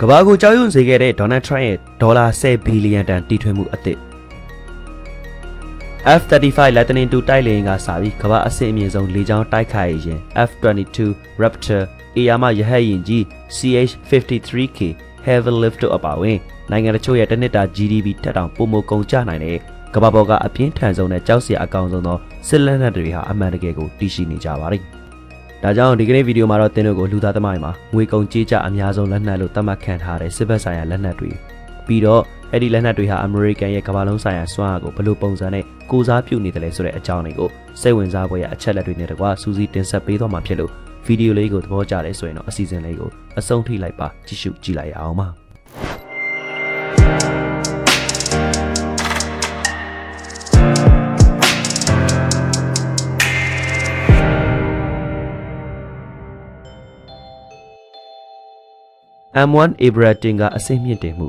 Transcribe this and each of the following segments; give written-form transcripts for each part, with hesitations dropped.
ကဘာကိုကြောက်ရွံ့စေခဲ့တဲ့ Donald Trump ရဲ့ဒေါ်လာ10 ဘီလီယံတန်တီထွင်မှုအသစ် F-35 လက်တနင်တူတိုက်လေယာဉ်ကစပြီးကဘာအဆင့်အမြင့်ဆုံးလေကြောင်းတိုက်ခိုက်ရင် F-22 Raptor အေယာမရဟတ်ယာဉ်ကြီး CH-53K Heavy Lift တို့အပါအဝင်နိုင်ငံတချို့ရဲ့တစ်နှစ်တာ GDP တက်တောင်ပုံမကုန်ကျနိုင်တဲ့ကဘာပေါ်ကအပြင်းထန်ဆုံးနဲ့ကြောက်စရာအကောင်ဆုံးသောစစ်လက်နက်တွေဟာအမှန်တကယ်ကိုတည်ရှိနေကြပါတယ်။ဒါကြောင့်ဒီကနေ့ဗီဒီယိုမှာတော့သင်တို့ကိုလူသားသမိုင်းမှာငွေကုန်ကြေးကျအများဆုံးလက်နက်လို့သတ်မှတ်ခံထားတဲ့စစ်ဘက်ဆိုင်ရာလက်နက်တွေပြီးတော့အဲ့ဒီလက်နက်တွေဟာအမေရိကန်ရဲ့ကမ္ဘာလုံးဆိုင်ရာစွမ်းအားကိုဘယ်လိုပုံစံနဲ့ကိုစားပြုနေတယ်လဲဆိုတဲ့အကြောင်းတွေကိုစိတ်ဝင်စားဖွယ်ရာအချက်လက်တွေနဲ့တကွာစူးစီးတင်ဆက်ပေးသွားမှာဖြစ်လို့ဗီဒီယိုလေးကိုသဘောကျတယ်ဆိုရင်တော့အစီအစဉ်လေးကိုအဆုံးထိလိုက်ပါကြည့်ရှုကြည့်လိုက်အောင်ပါM1 Abraham ကအစိမ့်မြင့်တင်မှု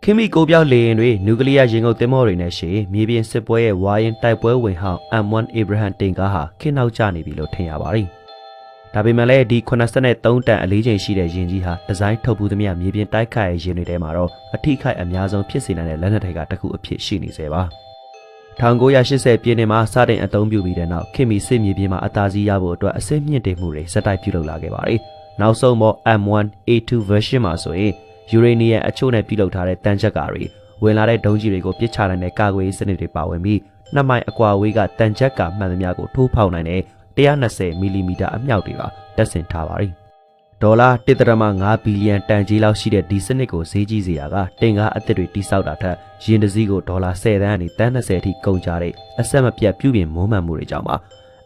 ခင်မီကိုပြောက်လေယာဉ်တွေနျူကလ িয়ার ရေငုပ်သင်္ဘောတွေနဲ့ရှိမြေပြင်စစ်ပွဲရဲ့ဝါရင်တိုက်ပွဲဝင်ဟောင်း M1 Abraham တင်ကားဟာခင်းနောက်ကျနေပြီလို့ထင်ရပါတယ်။ဒါပေမဲ့လည်းဒီ83တန်အလေးချိန်ရှိတဲ့ယာဉ်ကြီးဟာဒီဇိုင်းထုတ်ပူးသမျှမြေပြင်တိုက်ခိုက်ရေးယာဉ်တွေထဲမှာတော့အထိခိုက်အများဆုံးဖြစ်စေနိုင်တဲ့လက်နက်တွေကတစ်ခုအဖြစ်ရှိနေစေပါ။1980ပြည့်နှစ်မှာစတင်အသုံးပြုပြီးတဲ့နောက်ခင်မီစစ်မြေပြင်မှာအသာစီးရဖို့အတွက်အစိမ့်မြင့်တင်မှုတွေစက်တိုက်ပြုလုပ်လာခဲ့ပါတယ်။နောက်ဆုံးပေါ် M1 A2 version မှာဆိုရင်ယူရေနီယံအချို့နဲ့ပြုလုပ်ထားတဲ့တန်ချက်ကာတွေဝင်လာတဲ့ဒုံးကျည်တွေကိုပစ်ချနိုင်တဲ့ကာကွယ်ရေးစနစ်တွေပါဝင်ပြီး2မိုင်အကွာအဝေးကတန်ချက်ကာမှန်သမျှကိုထိုးဖောက်နိုင်တဲ့120မီလီမီတာအမြောက်တွေပါတပ်ဆင်ထားပါတယ်။ဒေါ်လာ1.5ဘီလီယံတန်ကြီးလောက်ရှိတဲ့ဒီစနစ်ကိုဈေးကြီးစေတာကတင်ကားအသစ်တွေတိစောက်တာထက်ယင်းတစည်းကိုဒေါ်လာ10သန်းကနေတန်း20အထိကုန်ကြတဲ့အဆက်မပြတ်ပြုပြင်မွမ်းမံမှုတွေကြောင့်ပါ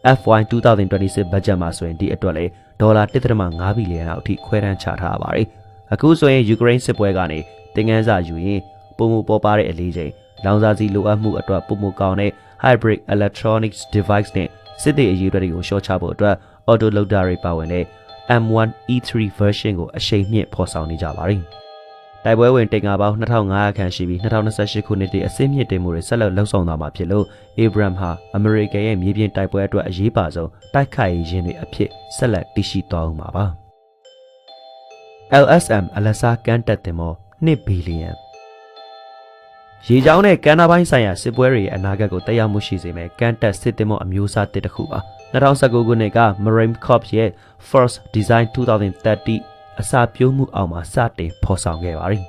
FY 2026 ဘတ်ဂျက်မှာဆိုရင်ဒီအတွက်လေဒေါ်လာ1.5ဘီလီယံလောက်အထိခွဲတမ်းချထားပါတယ်။အခုဆိုရင်ယူကရိန်းစစ်ပွဲကနေတင်ငန်းစာယူရင်ပုံမပေါ်ပါတဲ့အလေးချိန်လောင်စာဆီလိုအပ်မှုအတွက်ပုံမကောင်းတဲ့ hybrid electronics device နဲ့စစ်သည်အရေးတွေကိုရှော့ချဖို့အတွက် auto loader တွေပါဝင်တဲ့ M1 E3 version ကိုအရှိန်မြင့်ဖော်ဆောင်နေကြပါတယ်။တိုက်ပွဲဝင်တင်ကားပေါင်း2500ခန့်ရှိပြီး2028ခုနှစ်တည်းအစိမ့်မြင့်တင်မှုတွေဆက်လက်လှုပ်ဆောင်သွားမှာဖြစ်လို့ Abraham ဟာအမေရိကန်ရဲ့မြေပြင်တိုက်ပွဲအတွက်အရေးပါဆုံးတိုက်ခိုက်ရေးယာဉ်တွေအဖြစ်ဆက်လက်တည်ရှိသွားအောင်ပါ။ LSM အလဆာကန်တက်တင်မော2ဘီလီယံရေကြောင်းနဲ့ကမ်းနားပိုင်းဆိုင်ရာစစ်ပွဲတွေရဲ့အနာဂတ်ကိုတက်ရောက်မှုရှိစေမယ့်ကန်တက်စစ်တင်မောအမျိုးအစားတစ်ခုပါ2019ခုနှစ်က Marine Corps ရဲ့ First Design 2030အစာပြိုးမှုအောင်မှာစတင်ဖော်ဆောင်ခဲ့ပါတယ်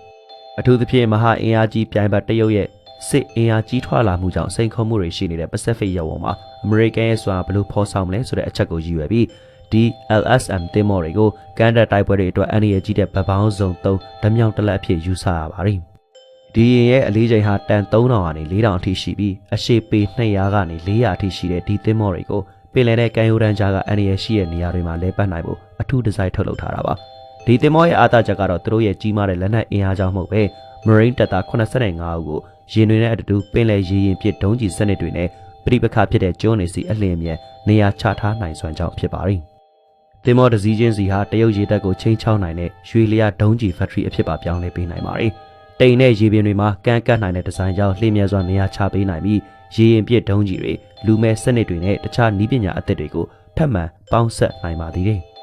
အထူးသဖြင့်မဟာအင်အားကြီးပြိုင်ဘက်တရုတ်ရဲ့စစ်အင်အားကြီးထွားလာမှုကြောင့်စိန်ခေါ်မှုတွေရှိနေတဲ့ Pacific ရပ်ဝန်းမှာအမေရိကန်ရဲ့စွမ်းအားဘယ်လိုဖော်ဆောင်မလဲဆိုတဲ့အချက်ကိုရည်ရွယ်ပြီးဒီ LSM တင်မော်တွေကိုကန်တက်တိုက်ပွဲတွေအတွက်အန္တရာယ်ကြီးတဲ့ဗပောင်းစုံ3ဓမြောင်တလက်အဖြစ်ယူဆရပါတယ်။ဒီရင်ရဲ့အလေးချိန်ဟာတန်3000ကနေ4000အထိရှိပြီးအရှည်ပေ200ကနေ400အထိရှိတဲ့ဒီတင်မော်တွေကိုပင်လယ်နဲ့ကမ်းရိုးတန်းကြားကအန္တရာယ်ရှိတဲ့နေရာတွေမှာလဲပတ်နိုင်ဖို့အထူးဒီဇိုင်းထုတ်လုပ်ထားတာပါ။ဒီတင်မော်ရဲ့အားသာချက်ကတော့သူတို့ရဲ့ကြီးမားတဲ့လက်နက်အင်အားကြောင့်မဟုတ်ပဲ Marine တပ်သား85ဦးကိုရင်တွေနဲ့အတူပင်လယ်ရေရင်ပစ်ဒုံးကျည်စနစ်တွေနဲ့ပြိပခါဖြစ်တဲ့ကျွန်းတွေစီအလင်းမြန်နေရာချထားနိုင်စွမ်းကြောင့်ဖြစ်ပါတယ်။တင်မော်တစည်းချင်းစီဟာတရုတ်ရေတပ်ကိုချိန်ချောင်းနိုင်တဲ့ရွှေလျာဒုံးကျည်ဖက်ထရီအဖြစ်ပါပြောင်းလဲပေးနိုင်ပါတယ်။တိမ်နဲ့ရေပြင်တွေမှာကန့်ကတ်နိုင်တဲ့ဒီဇိုင်းကြောင့်လျှင်မြန်စွာနေရာချပေးနိုင်ပြီးရေရင်ပစ်ဒုံးကျည်တွေလူမဲစနစ်တွေနဲ့တခြားနည်းပညာအသစ်တွေကိုထပ်မံပေါင်းဆက်နိုင်ပါသေးတယ်။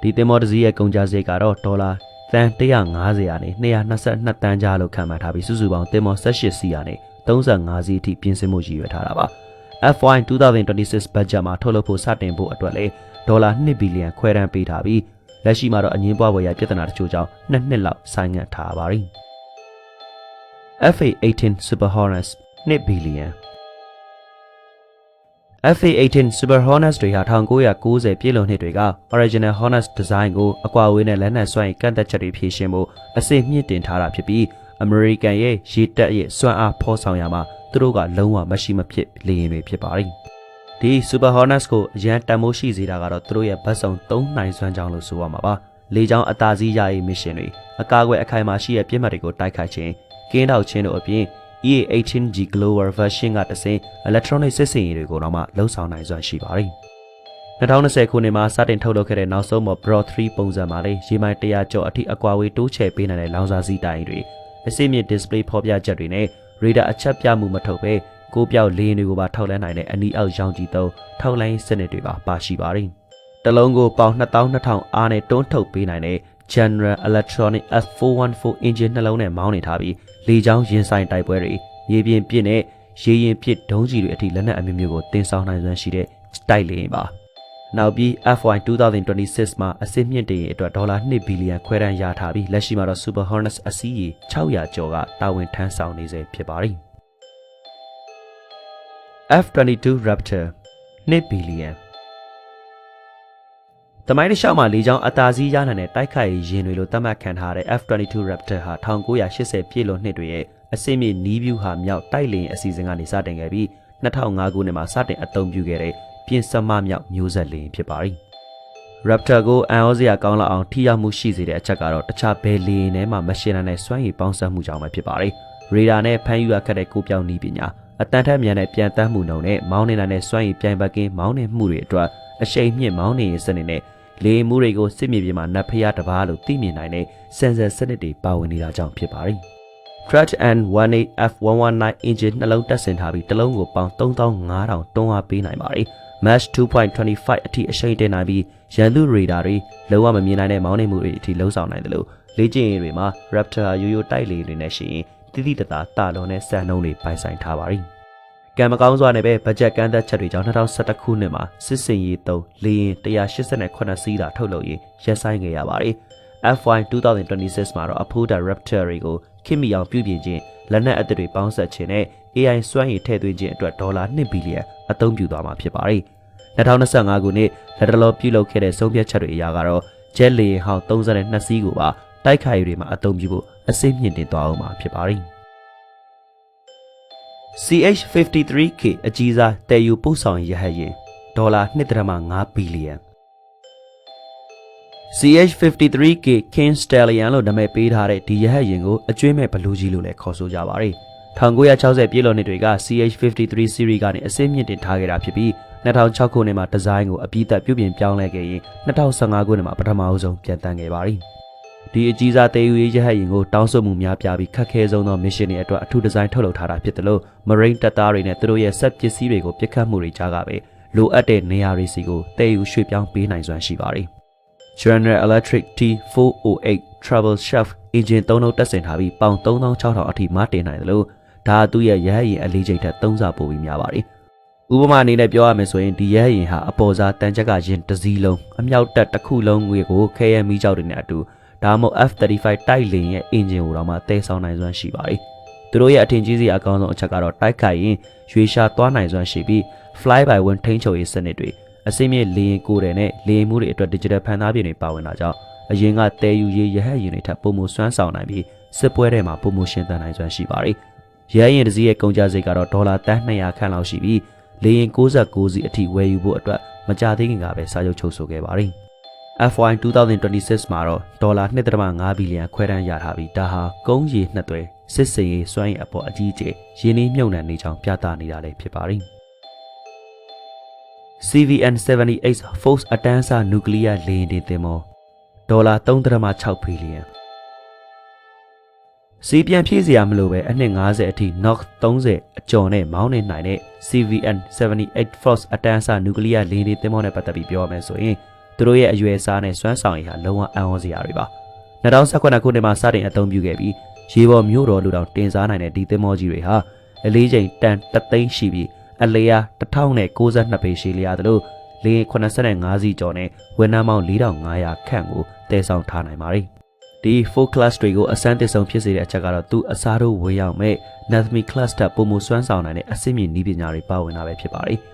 ဒီတင်မော်တစည်းရဲ့ကုန်ကျစရိတ်ကတော့ဒေါ်လာသန်း150ကနေ222တန်းကြားလို့ခန့်မှန်းထားပြီးစုစုပေါင်းတင်မော်18စီးကနေ35စီးအထိပြင်ဆင်မှုရည်ရွယ်ထားတာပါ။ FY 2026 ဘတ်ဂျက်မှာထုတ်လုပ်ဖို့စတင်ဖို့အတွက်လည်းဒေါ်လာ2ဘီလီယံခွဲတမ်းပေးထားပြီးလက်ရှိမှာတော့အငင်းပွားဖွယ်ရာပြဿနာတချို့ကြောင့်2နှစ်လောက်ဆိုင်းငံ့ထားပါပြီ။ FA-18 Super Hornets 2ဘီလီယံ FA-18 Super Hornets တွေဟာ1990ပြည်လွန်နှစ်တွေက Original Hornets Design ကိုအကွာအဝေးနဲ့လက်နက်စွမ်းရည်ကန့်သက်ချက်တွေဖြည့်ရှင်းဖို့အစိမြင့်တင်ထားတာဖြစ်ပြီးအမေရိကန်ရဲ့ရေတပ်ရဲ့စွမ်းအားဖော်ဆောင်ရမှာသူတို့ကလုံးဝမရှိမဖြစ်လေယာဉ်တွေဖြစ်ပါတယ်။ဒီ Super Hornets ကိုအရန်တန်မိုးရှိစေတာကတော့သူတို့ရဲ့ဘတ်စုံ3နိုင်စွမ်းကြောင်းလို့ဆိုရမှာပါ။လေကြောင်းအသာစီးရရေးမစ်ရှင်တွေအကာအကွယ်အခိုင်အမာရှိတဲ့ပြစ်မှတ်တွေကိုတိုက်ခိုက်ခြင်းကင်းထောက်ခြင်းတို့အပြင် EA-18G Global Version ကတဆင့် Electronic စစ်စင်ရေးတွေကိုတော့မှလှုပ်ဆောင်နိုင်စွမ်းရှိပါတယ်။2020ခုနှစ်မှာစတင်ထုတ်လုပ်ခဲ့တဲ့နောက်ဆုံးပေါ် Broad 3ပုံစံမှာလေရေမိုင်100ကျော်အထိအကွာအဝေးတိုးချဲ့ပေးနိုင်တဲ့လောင်စာဆီတိုင်တွေအစိမြင့် display ဖော်ပြချက်တွေနဲ့ရေဒါအချက်ပြမှုမထုတ်ပဲကိုပြောက်လေယာဉ်တွေကိုပါထောက်လှမ်းနိုင်တဲ့အနီးအောက်ရောင်ကြီးသုံးထောက်လှမ်းစနစ်တွေပါရှိပါတယ်။တလုံးကိုပေါင်2200အားနဲ့တွန်းထုတ်ပေးနိုင်တဲ့ General Electronic F414 engine နှလုံးနဲ့မောင်းနေထားပြီးလေကြောင်းရင်ဆိုင်တိုက်ပွဲတွေမြေပြင်ပစ်နဲ့ရေရင်ပစ်ဒုံးကျည်တွေအထိလက်နက်အမျိုးမျိုးကိုတင်ဆောင်နိုင်စွမ်းရှိတဲ့တိုက်လေယာဉ်ပါနောက်ပြီး FY 2026မှာအစစ်မြင့်တင်ရေးအတွက်$2 ဘီလီယံခွဲတမ်းရထားပြီးလက်ရှိမှာတော့ Super Hornets အစီးရေ600ကျော်ကတာဝန်ထမ်းဆောင်နေစေဖြစ်ပါတယ်F-22 Raptor $2 ဘီလီယံတမိုင်းတစ်လျှောက်မှာလေကြောင်းအသာစီးရနိုင်တဲ့တိုက်ခိုက်ရေးယာဉ်တွေလိုသတ်မှတ်ခံထားတဲ့ F-22 Raptor ဟာ1980ပြည့်လွန်နှစ်တွေရဲ့အစိမ့်မြင့်နီးဗျူဟာမြောက်တိုက်လေယာဉ်အစီအစဉ်ကနေစတင်ခဲ့ပြီး2005ခုနှစ်မှာစတင်အသုံးပြုခဲ့တဲ့ပြင်စမမြောက်မျိုးဆက်လေယာဉ်ဖြစ်ပါတယ်။ Raptor ကိုအန်ဩစရာကောင်းလောက်အောင်ထိရောက်မှုရှိစေတဲ့အချက်ကတော့တခြားဘယ်လေယာဉ်ထဲမှာမရှင်းနိုင်တဲ့စွမ်းရည်ပေါင်းစပ်မှုကြောင့်ပဲဖြစ်ပါတယ်။ ရေဒါနဲ့ဖမ်းယူရခက်တဲ့ကိုပြောင်းနည်းပညာအတန်ထက်မြန်တဲ့ပြန်တမ်းမှုနှုန်းနဲ့မောင်းနေနိုင်တဲ့စွမ်းရည်ပြိုင်ဘက်ကင်းမောင်းနေမှုတွေအတွက်အရှိန်မြင့်မောင်းနေရင်စနစ်နဲ့လေမှုတွေကိုစစ်မြေပြင်မှာနတ်ဖျားတစ်ပါးလို့သိမြင်နိုင်တဲ့စင်ဆာစနစ်တွေပါဝင်နေတာကြောင့်ဖြစ်ပါတယ်။ Pratt & Whitney F119 engine နှလုံးတက်ဆင်ထားပြီးတစ်လုံးကိုပေါင်3500တွန်းအားပေးနိုင်ပါတယ်။ Mach 2.25 အထိအရှိန်တင်နိုင်ပြီးရန်သူရေဒါတွေလုံးဝမမြင်နိုင်တဲ့မောင်းနေမှုတွေအထိလှုံ့ဆော်နိုင်တယ်လို့လေ့ကျင့်ရေးတွေမှာ Raptor ရိုးရိုးတိုက်လေတွေနဲ့ရှိရင်တိတိတသားတာလွန်တဲ့စံနှုန်းတွေပိုင်ဆိုင်ထားပါတယ်။ကံမကောင်းစွာနဲ့ပဲဘတ်ဂျက်ကန့်သက်ချက်တွေကြောင့်2011ခုနှစ်မှာစစ်စင်ရေးသုံးလေယာဉ်188စီးသာထုတ်လုပ်ရေးရပ်ဆိုင်းခဲ့ရပါတယ်။ FY 2026မှာတော့အဖိုးတာ Raptor တွေကိုခင်မီအောင်ပြုပြင်ခြင်းလက်နက်အသစ်တွေပေါင်းစပ်ခြင်းနဲ့ AI စွမ်းရည်ထည့်သွင်းခြင်းအတွက်$2 ဘီလီယံအသုံးပြုသွားမှာဖြစ်ပါတယ်။2025ခုနှစ်လက်တလောပြုလုပ်ခဲ့တဲ့ဆုံးဖြတ်ချက်တွေအရကတော့ဂျက်လေယာဉ်ဟောင်း32စီးကိုပါတိုက်ခိုက်ရေးတွေမှာအသုံးပြုဖို့အစိမ့်မြင့်တင်သွားအောင်မှာဖြစ်ပါတယ်။ CH-53K အကြီးစားတည်ယူပို့ဆောင်ရဟတ်ယာဉ်$2.5 ဘီလီယံ CH-53K King Stallion လို့နာမည်ပေးထားတဲ့ဒီရဟတ်ယာဉ်ကိုအကျွေးမဲ့ဘလူးကြီးလို့လည်းခေါ်ဆိုကြပါတယ်။1960ပြည့်လွန်နှစ်တွေက CH-53 series ကနေအစိမ့်မြင့်တင်ထားခဲ့တာဖြစ်ပြီး2006ခုနှစ်မှာဒီဇိုင်းကိုအပြည့်အသပြုပြင်ပြောင်းလဲခဲ့ရင်2015ခုနှစ်မှာပထမအဆုံးပြန်တန်းခဲ့ပါတယ်။ဒီအကြီးစားတည်ယူရေးရဟတ်ယာဉ်ကိုတောင်းဆိုမှုများပြားပြီးခက်ခဲဆုံးသော mission တွေအတွက်အထူးဒီဇိုင်းထုတ်လုပ်ထားတာဖြစ်တယ်လို့ Marine တပ်သားတွေနဲ့သူတို့ရဲ့စက်ပစ္စည်းတွေကိုပြစ်ခတ်မှုတွေကြားကပဲလိုအပ်တဲ့နေရာတွေစီကိုတည်ယူရွှေ့ပြောင်းပေးနိုင်စွမ်းရှိပါတယ်။ General Electric T408 Trouble Shaft engine 3လုံးတက်ဆင်ထားပြီးပေါင်3600အထိမတင်နိုင်တယ်လို့ဒါသူ့ရဲ့ရဟတ်ယာဉ်အလေးချိန်ထက်3ဆပိုပြီးများပါတယ်။ဥပမာအနေနဲ့ပြောရမယ်ဆိုရင်ဒီရဟတ်ယာဉ်ဟာအပေါ်စားတန်ချက်ကယာဉ်တစ်စီးလုံးအမြောက်တက်တစ်ခုလုံးငွေကိုခဲရဲမီးကြောက်တွေနဲ့အတူဒါမှမဟုတ် F-35 တိုက်လေယာဉ်ရဲ့အင်ဂျင်ကိုတော့မှတည်ဆောင်နိုင်စွမ်းရှိပါတယ်။သူတို့ရဲ့အထင်ကြီးစရာအကောင်းဆုံးအချက်ကတော့တိုက်ခိုက်ရင်ရွေရှာသွားနိုင်စွမ်းရှိပြီး fly by wing ထိန်းချုပ်ရေးစနစ်တွေအစိမ့်မြင့်လေယာဉ်ကိုယ်တယ်နဲ့လေယာဉ်မှုတွေအတွက် digital ဖန်သားပြင်တွေပါဝင်တာကြောင့်အရင်ကတည်ယူရေးရဟတ်ယာဉ်တွေထပ်ပုံမစွမ်းဆောင်နိုင်ပြီးစစ်ပွဲထဲမှာပုံမရှင်းသန်နိုင်စွမ်းရှိပါတယ်။ရဟတ်ယာဉ်တစ်စီးရဲ့ကုန်ကျစရိတ်ကတော့$200ခန့်လောက်ရှိပြီးလေယာဉ်69စီးအထိဝယ်ယူဖို့အတွက်မကြသေးခင်ကပဲစာချုပ်ချုပ်ဆိုခဲ့ပါတယ်။ FY 2026မှာတော့$2.5 ဘီလီယံခွဲတမ်းရထားပြီးဒါဟာကုန်းရေနှစ်သွဲစစ်စင်ရေးစွမ်းရည်အပေါ်အကြီးအကျယ်ရင်းနှီးမြှုပ်နှံနေကြောင်းပြသနေတာလည်းဖြစ်ပါတယ်။ CVN-78 Force အတန်းစားနျူကလ িয়ার လေယာဉ်တင်သင်္ဘော$3.6 ဘီလီယံစီးပြန်ဖြည့်စရာမလိုပဲအနှစ်50အထိ Knock 30အကျော်နဲ့မောင်းနေနိုင်တဲ့ CVN-78 Force အတန်းစားနျူကလ িয়ার လေယာဉ်တင်သင်္ဘောနဲ့ပတ်သက်ပြီးပြောရမယ်ဆိုရင်သူတို့ရဲ့အရွယ်အစားနဲ့စွမ်းဆောင်ရည်ဟာလုံးဝအံ့ဩစရာတွေပါ2019ခုနှစ်မှာစတင်အသုံးပြုခဲ့ပြီးရေပေါ်မြို့တော်လူတောင်တင်စားနိုင်တဲ့ဒီသင်္ဘောကြီးတွေဟာအလေးချိန်တန်3သိန်းရှိပြီးအလျား1092ပေရှည်လျားသလိုလေယာဉ်85စီးကျော်နဲ့ဝန်ထမ်းပေါင်း4500ခန့်ကိုတည်ဆောင်ထားနိုင်ပါတယ်။ဒီ 4 class တွေကိုအစမ်းသစ်ဆုံးဖြစ်စေတဲ့အချက်ကတော့သူအစားထိုးဝေရောက်မဲ့ Nathmi class တပ်ပုံမစွမ်းဆောင်နိုင်တဲ့အဆင့်မြင့်နည်းပညာတွေပါဝင်တာပဲဖြစ်ပါတယ်။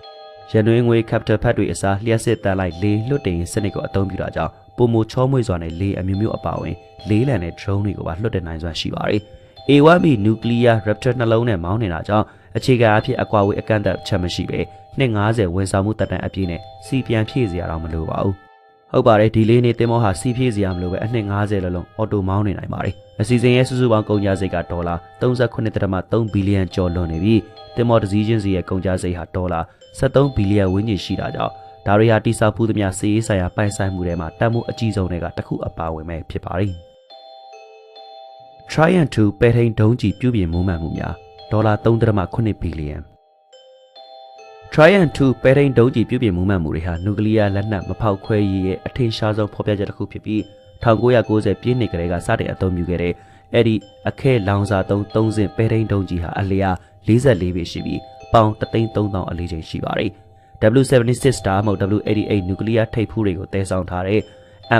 ရန်တွင်းငွေ capital ဖတ်တွေအစားလျှက်စစ်တန်းလိုက်လေလွတ်တင်စနစ်ကိုအသုံးပြုတာကြောင့်ပုံမချောမွေ့စွာနဲ့လေအမျိုးမျိုးအပါဝင်လေးလံတဲ့ drone တွေကိုပါလွတ်တင်နိုင်စွမ်းရှိပါတယ်။ A1B nuclear Raptor နှလုံးနဲ့မောင်းနေတာကြောင့်အခြေခံအဖြစ်အကွာဝေးအကန့်အသတ်ချက်မရှိပဲ250ဝန်ဆောင်မှုတက်တန်းအပြည့်နဲ့စီပြန်ဖြည့်စရာတော့မလိုပါဘူး။ဟုတ်ပါတယ်ဒီလေးနေသင်္ဘောဟာစီဖြည့်စရာမလိုပဲအနှစ်50လုံးအော်တိုမောင်းနေနိုင်ပါတယ်။အစီအစဉ်ရဲ့စုစုပေါင်းကုန်ကျစရိတ်က$39.3 ဘီလီယံကျော်လွန်နေပြီးသင်္ဘောတစ်စီးချင်းစီရဲ့ကုန်ကျစရိတ်ဟာ$13 ဘီလီယံဝန်းကျင်ရှိတာကြောင့်ဒါတွေဟာတိစောက်မှုသမျှစီးရေးဆိုင်ရာပိုင်ဆိုင်မှုတွေမှာတန်ဖိုးအကြီးဆုံးတွေကတစ်ခုအပါဝင်ပဲဖြစ်ပါတယ်။ Triumph 2ပဲထိန်ဒုံးကျည်ပြုပြင်မွမ်းမံမှုများ$3.8 ဘီလီယံ Triumph 2ပဲထိန်ဒုံးကျည်ပြုပြင်မွမ်းမံမှုတွေဟာနျူကလ িয়ার လက်နက်မဖောက်ခွဲရေးရဲ့အထင်ရှားဆုံးဖော်ပြချက်တစ်ခုဖြစ်ပြီး 1990ပြည့်နှစ်ကလေးကစတင်အသုံးပြုခဲ့တဲ့အဲ့ဒီအခဲလောင်စာသုံးစင်ပဲထိန်ဒုံးကြီးဟာအလျား44ပေရှိပြီးပေါင်33000အလေးချိန်ရှိပါတယ် W76 Star မဟုတ် W88 နျူကလ িয়ার ထိပ်ဖူးတွေကိုတည်ဆောင်ထားတဲ့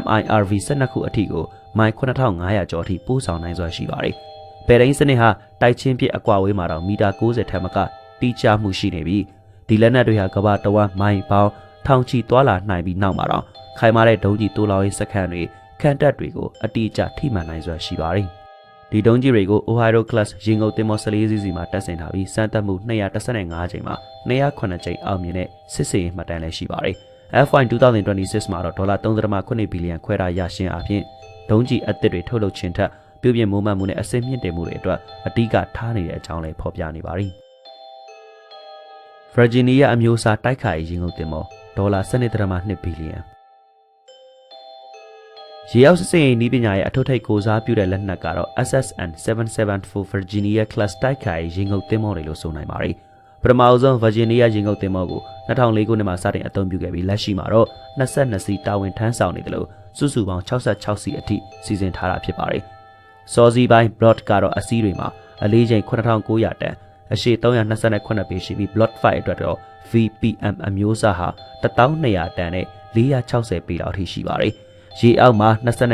MIRV 12ခုအထိကိုမိုင်9500ကျော်အထိပို့ဆောင်နိုင်စွမ်းရှိပါတယ်။ပဲထိန်စနစ်ဟာတိုက်ချင်းပြစ်အကွာဝေးမှာတော့မီတာ90ထက်မကတိကျမှုရှိနေပြီးဒီလက်နက်တွေဟာကမ္ဘာတဝန်းမိုင်ပေါင်းထောင်ချီသွားလာနိုင်ပြီးနောက်မှာတော့ခိုင်မာတဲ့ဒုံးကြီးတိုးလောင်ရေးစခန်းတွေခံတပ်တွေကိုအတိအကျထိမှန်နိုင်စွမ်းရှိပါတယ်။ဒီဒုံးကြီးတွေကို Ohio Class ရေငုပ်သင်္ဘော14စီးစီမှာတပ်ဆင်ထားပြီးစမ်းသပ်မှု215ချိန်မှာ209ချိန်အောင်မြင်တဲ့စစ်စင်ရေးမှတ်တမ်းလည်းရှိပါတယ်။ F1 2026မှာတော့ဒေါ်လာ3.8ဘီလီယံခွဲထားရရှိအပြင်ဒုံးကြီးအသစ်တွေထုတ်လုပ်ခြင်းထက်ပြုပြင်မိုးမှန်မှုနဲ့အဆင့်မြင့်တင်မှုတွေအတွက်အဓိကထားနေတဲ့အကြောင်းလည်းဖော်ပြနေပါတယ်။ Virginia အမျိုးအစားတိုက်ခိုက်ရေးရေငုပ်သင်္ဘောဒေါ်လာ12.2ဘီလီယံရေအောက်စစ်ရေးနည်းပညာရဲ့အထွတ်ထိပ်ကိုစားပြုတဲ့လက်နက်ကတော့ SSN 774 Virginia Class တိုက်ခိုက်ရေငုပ်သင်္ဘောတွေလို့ဆိုနိုင်ပါတယ်။ပထမဆုံး Virginia ရေငုပ်သင်္ဘောကို2004ခုနှစ်မှာစတင်အသုံးပြုခဲ့ပြီးလက်ရှိမှာတော့22စီးတာဝန်ထမ်းဆောင်နေတယ်လို့စုစုပေါင်း66စီးအထိစီစဉ်ထားတာဖြစ်ပါတယ်။စောစီပိုင်း Blood ကတော့အစီးတွေမှာအလေးချိန်9900တန်အရှည်328ပေရှိပြီး Blood 5အတွက်တော့ VPM အမျိုးအစားဟာ1200တန်နဲ့460ပေလောက်အထိရှိပါတယ်။ရေအောက်မှာ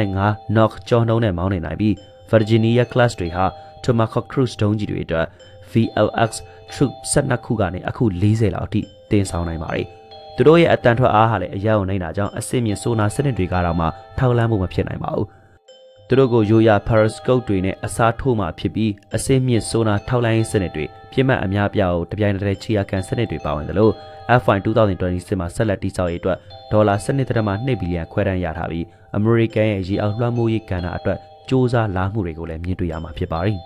25 knock ကျော်နှုန်းနဲ့မောင်းနေနိုင်ပြီး Virginia Class တွေဟာ Tomahawk Cruise ဒုံးကြီးတွေအတွက် VLX Troop 12ခုကနေအခု40လောက်အထိတင်ဆောင်နိုင်ပါတယ်။သူတို့ရဲ့အတန်ထွက်အားဟာလည်းအရောက်နေတာကြောင့်အဆင့်မြင့်ဆိုနာစနစ်တွေကတော့မှထောက်လန်းမှုမဖြစ်နိုင်ပါဘူး။သူတို့ကိုရိုးရာ periscope တွေနဲ့အစားထိုးမှဖြစ်ပြီးအဆင့်မြင့်ဆိုနာထောက်လန်းရေးစနစ်တွေပြည့်မှတ်အများပြားကိုတပြိုင်တည်းခြေရခံစနစ်တွေပါဝင်တယ်လို့ F1 2026မှာဆက်လက်တိစောက်ရေးအတွက်ဒေါ်လာ12.2ဘီလီယံခွဲတမ်းရထားပြီးအမေရိကန်ရဲ့ရေအောက်လွှမ်းမိုးရေးကဏ္ဍအတွက်စ조사လာမှုတွေကိုလည်းမြင်တွေ့ရမှာဖြစ်ပါတယ်။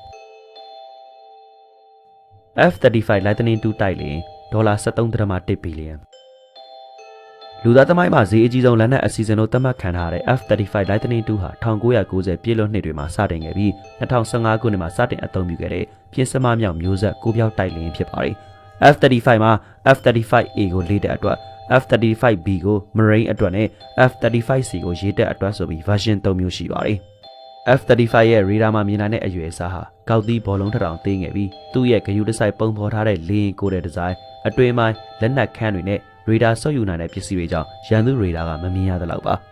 F-35 Lightning II တိုက်လေဒေါ်လာ13.1ဘီလီယံလူသားသမိုင်းမှာဈေးအကြီးဆုံးလက်နက်အစီအစဉ်လို့သတ်မှတ်ခံထားရတဲ့ F-35 Lightning II ဟာ1990ပြည့်လွန်နှစ်တွေမှာစတင်ခဲ့ပြီး2015ခုနှစ်မှာစတင်အသုံးပြုခဲ့တဲ့ပြင်စမမြောက်မျိုးဆက်ကိုပြောက်တိုက်လေဖြစ်ပါတယ်။ F-35 မှာ F-35A ကိုလေးတဲ့အတွက် F-35B ကို Marine အတွက်နဲ့ F-35C ကိုရေတပ်အတွက်ဆိုပြီး version 3မျိုးရှိပါတယ်။ F-35 ရဲ့ရေဒါမှာမြင်နိုင်တဲ့အရွယ်အစားဟာကောက်သီးဘောလုံးထထောင်သေးငယ်ပြီးသူ့ရဲ့ဂရုတစိုက်ပုံဖော်ထားတဲ့လေရင်ကိုတဲ့ဒီဇိုင်းအတွင်းပိုင်းလက်နက်ခန်းတွေနဲ့ရေဒါဆုပ်ယူနိုင်တဲ့ပစ္စည်းတွေကြောင့်ရန်သူရေဒါကမမြင်ရသလောက်ပါ။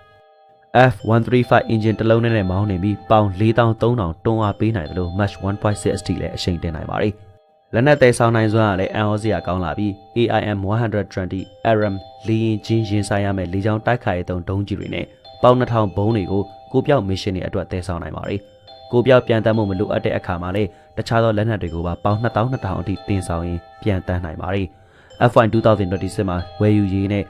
F-135 engine တစ်လုံးနဲ့မောင်းနေပြီးပေါင်4300တွန်းအားပေးနိုင်တယ်လို့ Mach 1.6 အထိလည်းအရှိန်တင်နိုင်ပါတယ်။လက်နက်သေးဆောင်နိုင်စွမ်းကလည်းအံ့ဩစရာကောင်းလာပြီး AIM 120 Aram လေရင်ချင်းရင်ဆိုင်ရမယ့်လေကြောင်းတိုက်ခိုက်ရေးဒုံးကြီးတွေနဲ့ပေါင်2000ဘုံးတွေကိုကိုပြောက်မစ်ရှင်တွေအတွက်တည်ဆောင်နိုင်ပါတယ်။ကိုပြောက်ပြန်တမ်းမှုမလိုအပ်တဲ့အခါမှာလည်းတခြားသောလက်နက်တွေကိုပါပေါင်2200အထိတင်ဆောင်ရင်ပြန်တမ်းနိုင်ပါတယ်။ F1 2026မှာဝယ်ယူရေးနဲ့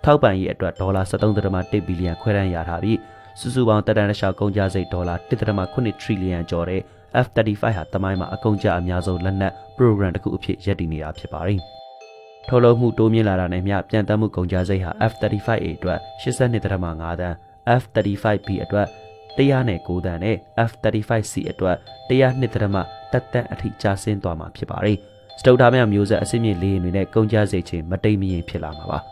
ထောက်ပံ့ရေးအတွက်ဒေါ်လာ13.1ဘီလီယံခွဲတမ်းရထားပြီးစုစုပေါင်းတက်တန်းတစ်လျှောက်ကုန်ကျစရိတ်ဒေါ်လာ1.8ထရီလီယံကျော်တဲ့ F-35 ဟာတမိုင်းမှာအကုန်ကျအများဆုံးလက်နက် program တစ်ခုအဖြစ်ရပ်တည်နေတာဖြစ်ပါတယ်။ထုတ်လုပ်မှုတိုးမြင့်လာတာနဲ့မျှပြန်တမ်းမှုကုန်ကျစရိတ်ဟာ F-35A အတွက်82.5တန်း F-35B အတွက်109တန်းနဲ့ F-35C အတွက်102တန်းအထိကျဆင်းသွားမှာဖြစ်ပါတယ်။စတုတ်ထားများမျိုးဆက်အဆင့်မြင့်လေယာဉ်တွေနဲ့ကုန်ကျစရိတ်ချင်းမတိမ်မယိမ်ဖြစ်လာမှာပါ။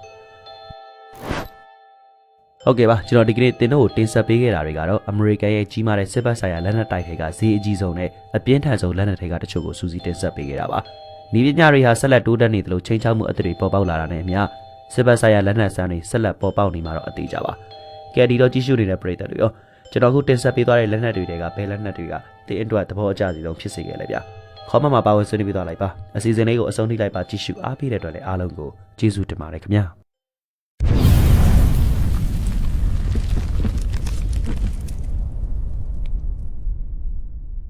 ဟုတ်ကဲ့ပါကျွန်တော်ဒီကနေ့တင်တို့ကိုတင်ဆက်ပေးခဲ့တာတွေကတော့အမေရိကန်ရဲ့ကြီးမားတဲ့စစ်ဘက်ဆိုင်ရာလက်နက်တိုက်တွေကဈေးအကြီးဆုံးနဲ့အပြင်းထန်ဆုံးလက်နက်တွေကတချို့ကိုစူးစီးတင်ဆက်ပေးခဲ့တာပါ။ဤပညာတွေဟာဆက်လက်တိုးတက်နေသလိုချိန်ချောက်မှုအသစ်တွေပေါ်ပေါက်လာတာနဲ့အမျှစစ်ဘက်ဆိုင်ရာလက်နက်စမ်းတွေဆက်လက်ပေါ်ပေါက်နေမှာတော့အသေးကြပါ။ကဲဒီတော့ကြီးစုနေတဲ့ပရိသတ်တွေရောကျွန်တော်ခုတင်ဆက်ပေးသွားတဲ့လက်နက်တွေကဘယ်လက်နက်တွေကတင်းအတွက်သဘောအကျစီဆုံးဖြစ်စေခဲ့လဲဗျ။ခေါင်းမှာပါဝင်ဆွေးနွေးပြသွားလိုက်ပါ။အစီအစဉ်လေးကိုအဆုံးထိလိုက်ပါကြည့်ရှုအားပေးတဲ့အတွက်လည်းအားလုံးကိုကျေးဇူးတင်ပါတယ်ခင်ဗျာ။